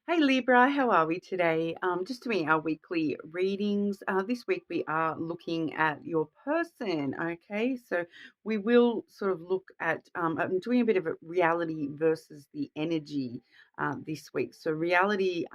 Hey Libra, how are we today? Just doing our weekly readings. This week we are looking at your person. Okay, so we will sort of look at. I'm doing a bit of a reality versus the energy this week. So reality,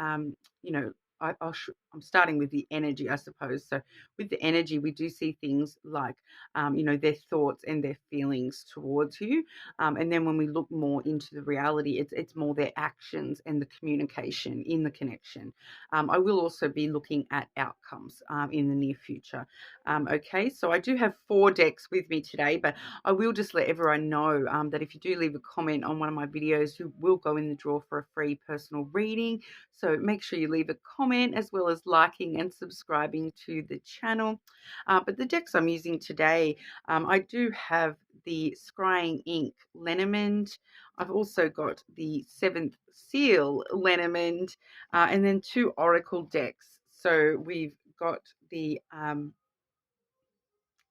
you know, I'm starting with the energy, I suppose. So with the energy, we do see things like, their thoughts and their feelings towards you. And then when we look more into the reality, it's more their actions and the communication in the connection. I will also be looking at outcomes in the near future. Okay, so I do have 4 decks with me today, but I will just let everyone know that if you do leave a comment on one of my videos, you will go in the draw for a free personal reading. So make sure you leave a comment as well as liking and subscribing to the channel. But the decks I'm using today, I do have the Scrying Ink Lenormand. I've also got the Seventh Seal Lenormand, and then 2 Oracle decks. So we've got the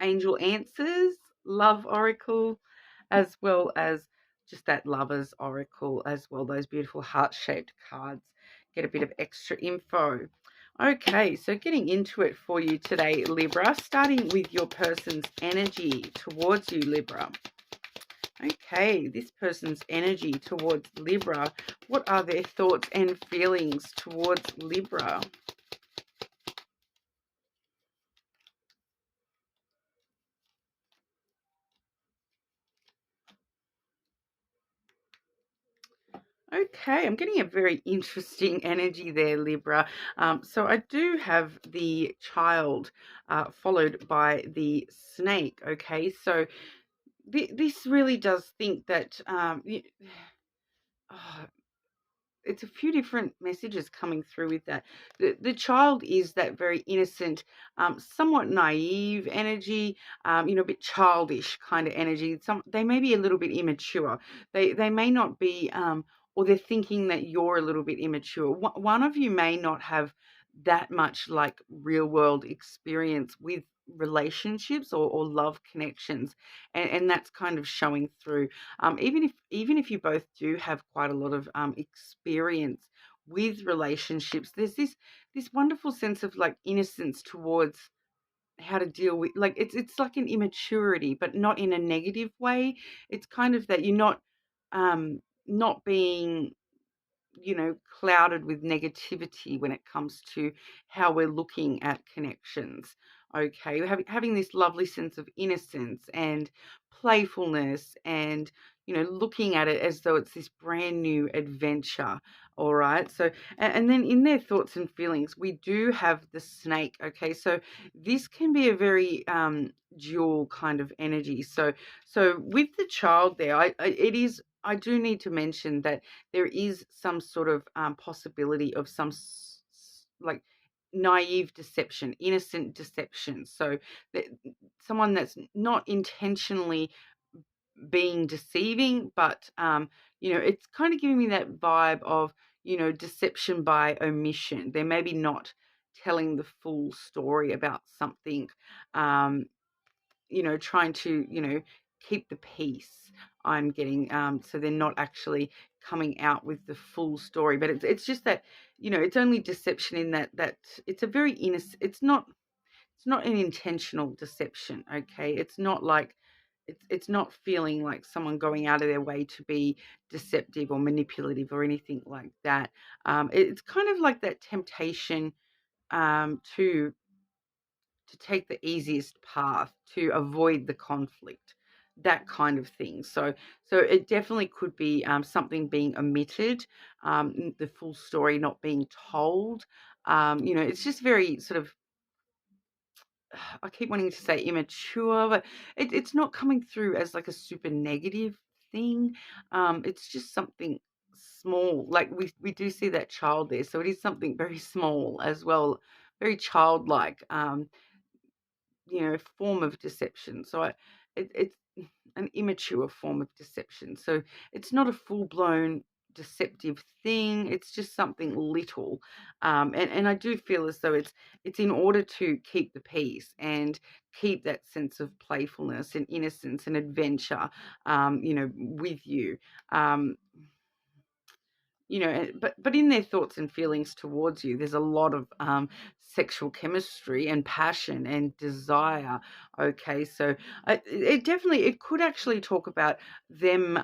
Angel Answers, Love Oracle, as well as just that Lover's Oracle as well, those beautiful heart-shaped cards. Get a bit of extra info. Okay, so getting into it for you today, Libra, starting with your person's energy towards you, Libra. Okay, this person's energy towards Libra. What are their thoughts and feelings towards Libra? Okay, I'm getting a very interesting energy there, Libra. So I do have the child followed by the snake. Okay, so this really does think that oh, it's a few different messages coming through with that. The child is that very innocent, somewhat naive energy, a bit childish kind of energy. They may be a little bit immature. They may not be, or they're thinking that you're a little bit immature. One of you may not have that much like real world experience with relationships or love connections, and that's kind of showing through. Even if you both do have quite a lot of experience with relationships, there's this wonderful sense of like innocence towards how to deal with, like, it's like an immaturity, but not in a negative way. It's kind of that you're not being, clouded with negativity when it comes to how we're looking at connections. Okay, having this lovely sense of innocence and playfulness, and looking at it as though it's this brand new adventure. All right, so and then in their thoughts and feelings, we do have the snake. Okay, so this can be a very dual kind of energy. So with the child there, I do need to mention that there is some sort of possibility of some like naive deception, innocent deception. So that someone that's not intentionally being deceiving, but it's kind of giving me that vibe of deception by omission. They're maybe not telling the full story about something. Um, trying to, keep the peace. I'm getting, so they're not actually coming out with the full story, but it's just that, it's only deception in that it's a very innocent, it's not an intentional deception. Okay. It's not like, it's not feeling like someone going out of their way to be deceptive or manipulative or anything like that. It's kind of like that temptation to take the easiest path to avoid the conflict, that kind of thing. So it definitely could be something being omitted, the full story not being told. It's just very sort of, I keep wanting to say immature, but it's not coming through as like a super negative thing. It's just something small. Like we do see that child there, so it is something very small as well, very childlike. Form of deception. So it's an immature form of deception. So it's not a full blown deceptive thing. It's just something little, and I do feel as though it's in order to keep the peace and keep that sense of playfulness and innocence and adventure, with you. Um, but in their thoughts and feelings towards you, there's a lot of sexual chemistry and passion and desire. Okay, so it could actually talk about them.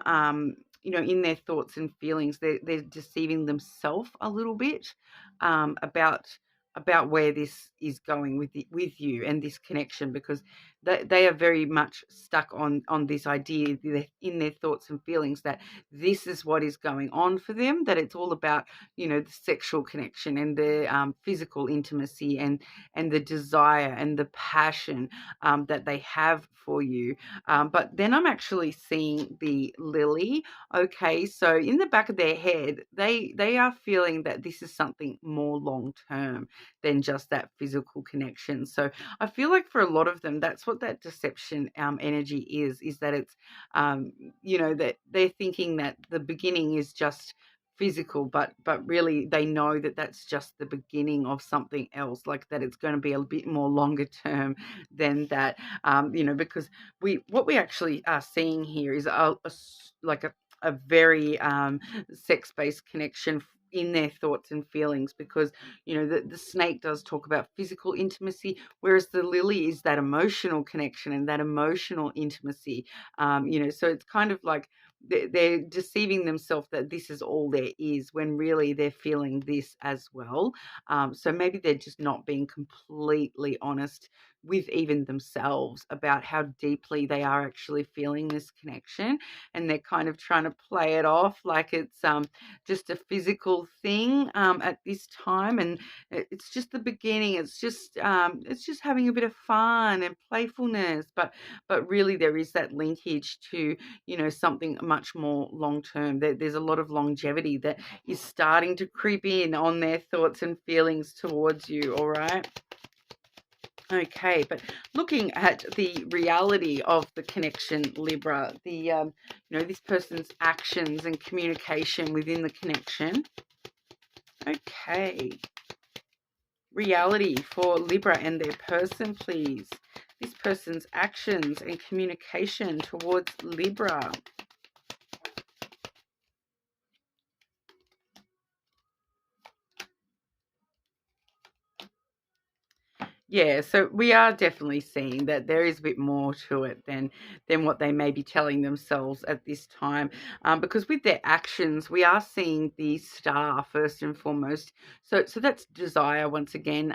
In their thoughts and feelings, they're deceiving themselves a little bit about where this is going with you and this connection, because they are very much stuck on this idea in their thoughts and feelings that this is what is going on for them, that it's all about the sexual connection and the physical intimacy and the desire and the passion that they have for you. But then I'm actually seeing the lily. Okay, so in the back of their head, they are feeling that this is something more long term than just that physical connection. So I feel like for a lot of them, that's what that deception energy is that it's that they're thinking that the beginning is just physical, but really they know that that's just the beginning of something else, like that it's going to be a bit more longer term than that. Because what we actually are seeing here is a very sex-based connection in their thoughts and feelings, because the snake does talk about physical intimacy, whereas the lily is that emotional connection and that emotional intimacy. So it's kind of like they're deceiving themselves that this is all there is, when really they're feeling this as well. So maybe they're just not being completely honest with even themselves about how deeply they are actually feeling this connection, and they're kind of trying to play it off like it's just a physical thing at this time, and it's just the beginning. It's just having a bit of fun and playfulness, but really there is that linkage to something much more long term. There's a lot of longevity that is starting to creep in on their thoughts and feelings towards you. All right. Okay, but looking at the reality of the connection, Libra, this person's actions and communication within the connection. Okay, reality for Libra and their person, please. This person's actions and communication towards Libra. Yeah, so we are definitely seeing that there is a bit more to it than what they may be telling themselves at this time, because with their actions, we are seeing the star first and foremost. So that's desire once again,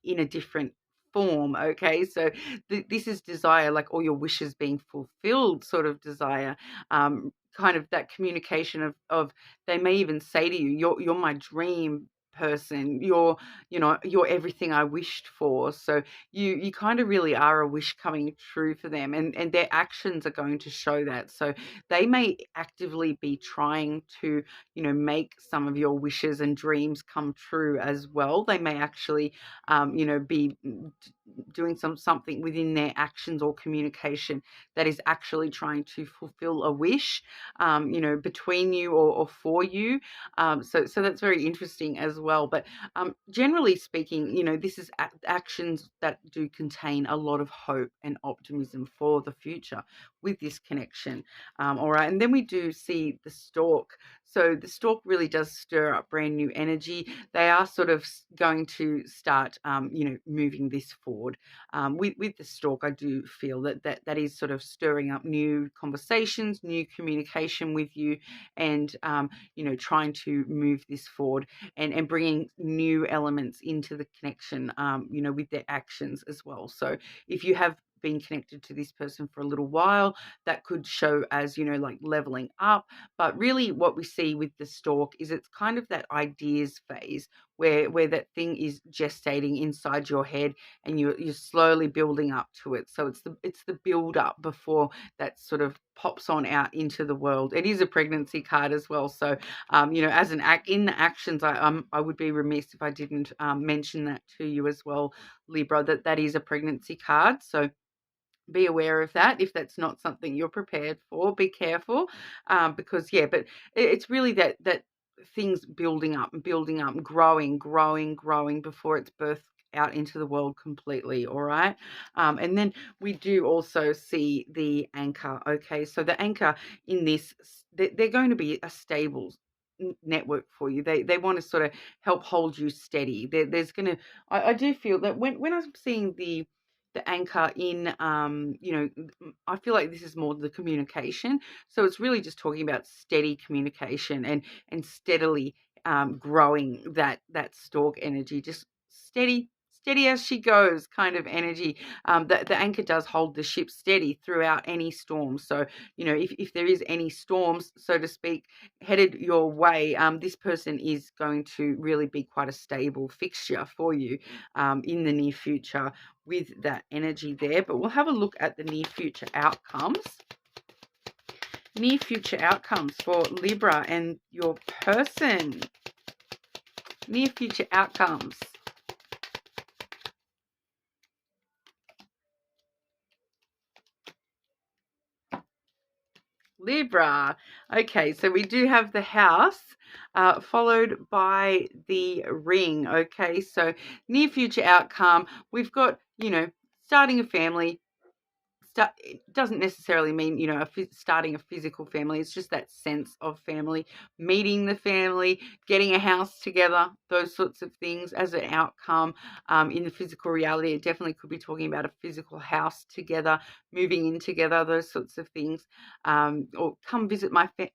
in a different form. Okay, so this is desire, like all your wishes being fulfilled, sort of desire. Kind of that communication of they may even say to you, you're my dream person, you're everything I wished for. So you kind of really are a wish coming true for them, and their actions are going to show that. So they may actively be trying to make some of your wishes and dreams come true as well. They may actually be doing something within their actions or communication that is actually trying to fulfill a wish between you or for you. So that's very interesting as well. But generally speaking, this is actions that do contain a lot of hope and optimism for the future with this connection. All right. And then we do see the stork. So the stork really does stir up brand new energy. They are sort of going to start, moving this forward. With the stork, I do feel that is sort of stirring up new conversations, new communication with you, and trying to move this forward and bringing new elements into the connection, with their actions as well. So if you have been connected to this person for a little while, that could show as like leveling up. But really what we see with the stork is it's kind of that ideas phase where that thing is gestating inside your head, and you're slowly building up to it. So it's the build up before that sort of pops on out into the world. It is a pregnancy card as well. So as an act in the actions, I would be remiss if I didn't mention that to you as well, Libra, that is a pregnancy card. So be aware of that. If that's not something you're prepared for, be careful, because but it's really that things building up and building up, growing before it's birthed out into the world completely. All right. And then we do also see the anchor. Okay, so the anchor in this, they're going to be a stable network for you. They want to sort of help hold you steady. There's going to, I do feel that when I'm seeing the anchor in, I feel like this is more the communication. So it's really just talking about steady communication and steadily growing that stork energy, just steady as she goes kind of energy. The anchor does hold the ship steady throughout any storm. So, if there is any storms, so to speak, headed your way, this person is going to really be quite a stable fixture for you in the near future with that energy there. But we'll have a look at the near future outcomes. Near future outcomes for Libra and your person. Near future outcomes. Libra. Okay, so we do have the house followed by the ring. Okay, so near future outcome, we've got, starting a family. It doesn't necessarily mean, starting a physical family. It's just that sense of family, meeting the family, getting a house together, those sorts of things as an outcome. In the physical reality, it definitely could be talking about a physical house together, moving in together, those sorts of things. Or come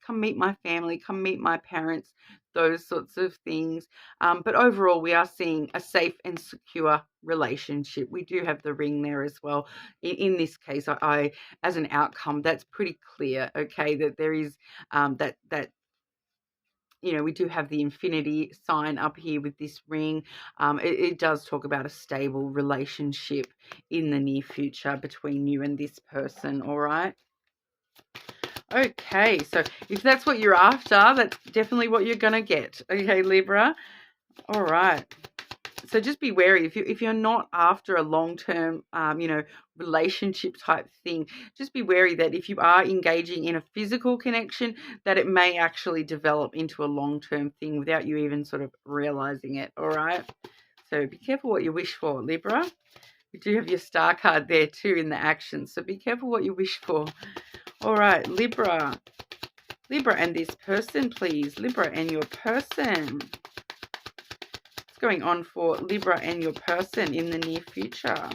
come meet my family, come meet my parents, those sorts of things. But overall, we are seeing a safe and secure relationship. We do have the ring there as well. In this case, I as an outcome, that's pretty clear. Okay, that there is that we do have the infinity sign up here with this ring. It does talk about a stable relationship in the near future between you and this person. All right. Okay, so if that's what you're after, that's definitely what you're gonna get. Okay, Libra. All right. So just be wary if you're not after a long-term, relationship type thing. Just be wary that if you are engaging in a physical connection, that it may actually develop into a long-term thing without you even sort of realizing it. All right. So be careful what you wish for, Libra. We do have your star card there too in the action. So be careful what you wish for. All right, Libra. Libra and this person, please. Libra and your person. What's going on for Libra and your person in the near future?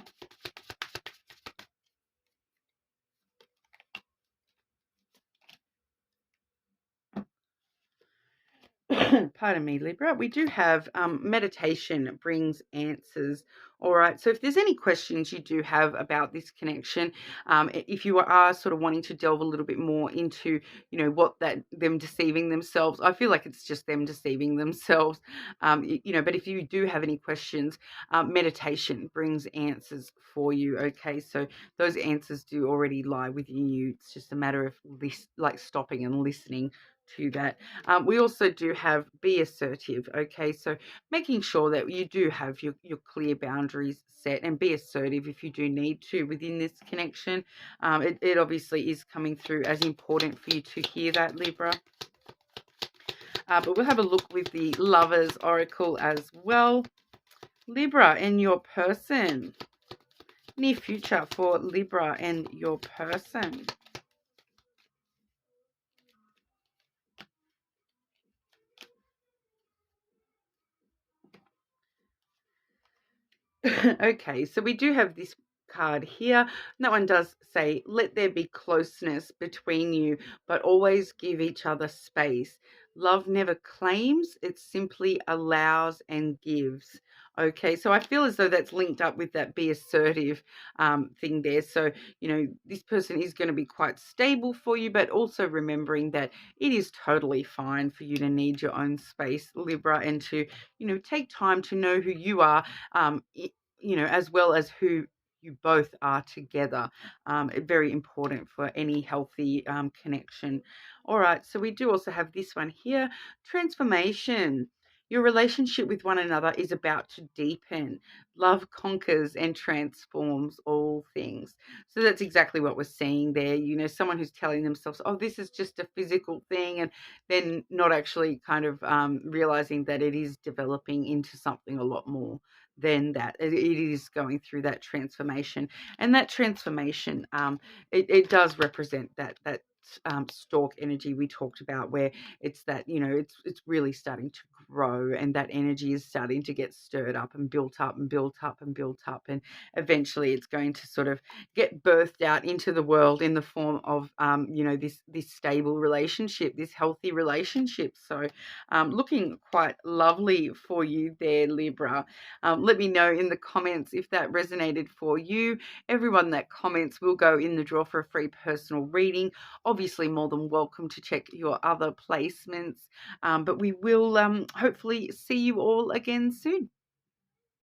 Pardon me, Libra. We do have meditation brings answers. All right. So if there's any questions you do have about this connection, if you are sort of wanting to delve a little bit more into, what them deceiving themselves, I feel like it's just them deceiving themselves. But if you do have any questions, meditation brings answers for you. Okay. So those answers do already lie within you. It's just a matter of stopping and listening to that. We also do have be assertive. Okay, so making sure that you do have your clear boundaries set and be assertive if you do need to within this connection. It obviously is coming through as important for you to hear that, Libra. But we'll have a look with the Lovers Oracle as well. Libra and your person. Near future for Libra and your person. Okay, so we do have this card here. That one does say, let there be closeness between you, but always give each other space. Love never claims, it simply allows and gives. Okay, so I feel as though that's linked up with that be assertive thing there. So, this person is going to be quite stable for you, but also remembering that it is totally fine for you to need your own space, Libra, and to, take time to know who you are, as well as who you both are together. Very important for any healthy connection. All right, so we do also have this one here, transformation. Your relationship with one another is about to deepen. Love conquers and transforms all things. So that's exactly what we're seeing there. Someone who's telling themselves, oh, this is just a physical thing, and then not actually kind of realizing that it is developing into something a lot more than that. It is going through that transformation, and that transformation, it does represent that stalk energy we talked about, where it's that, it's really starting to grow, and that energy is starting to get stirred up and built up and built up and built up, and eventually it's going to sort of get birthed out into the world in the form of this stable relationship, this healthy relationship. So looking quite lovely for you there, Libra. Let me know in the comments if that resonated for you. Everyone that comments will go in the draw for a free personal reading. Obviously more than welcome to check your other placements, but we will hopefully see you all again soon.